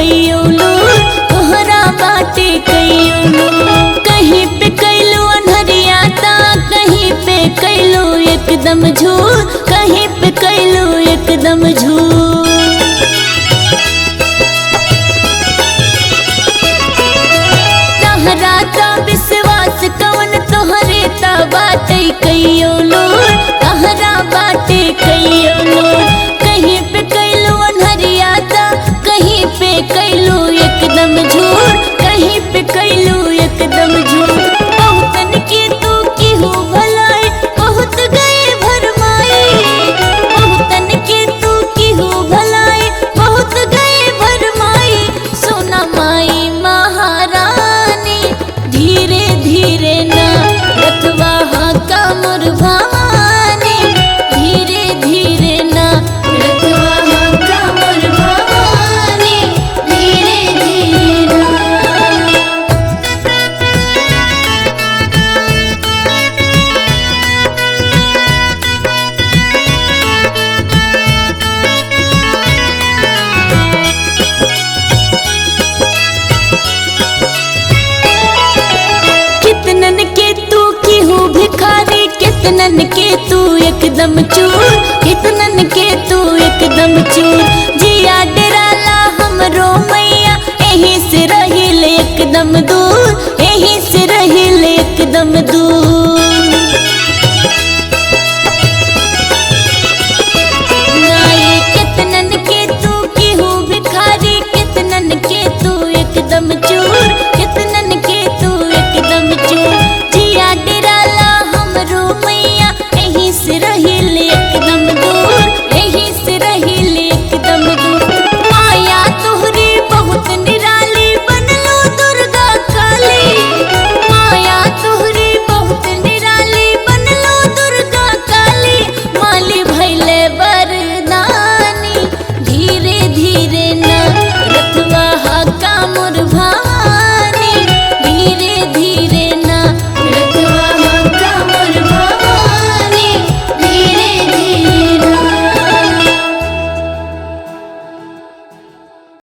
कइयो लूर, तोहरा बाटे कइयो लूर। कहीं पे कैलो अनहरिया ता कहीं पे कैलो एकदम झूर, कहीं पे कैलो एकदम झूर। तहरा ता विश्वास कवन तोहरे ता बाटे कइयो लूर, तहरा बाटे कइयो लूर। कहीं पे कैलो अनहरिया ता कहीं पे कैलो एकदम झूर, कहीं पे कैलो एकदम झूर। बहुतन के तू केहू भलाई बहुत गए भरमाई, बहुतन के तू केहू भलाई बहुत गए भरमाई। सोना माई महारानी धीरे धीरे ना रखवा का मोर भवानी, धीरे धीरे ना रखवा का मोर भवानी, धीरे धीरे ना। कितनन के तू केहू भिखारी, कितनन के तू एकदम चूर, कितनन के तू एकदम चूर। जिया डराला हमरो मैया एही से रहिल एकदम दूर, एही से रहिल एकदम दूर।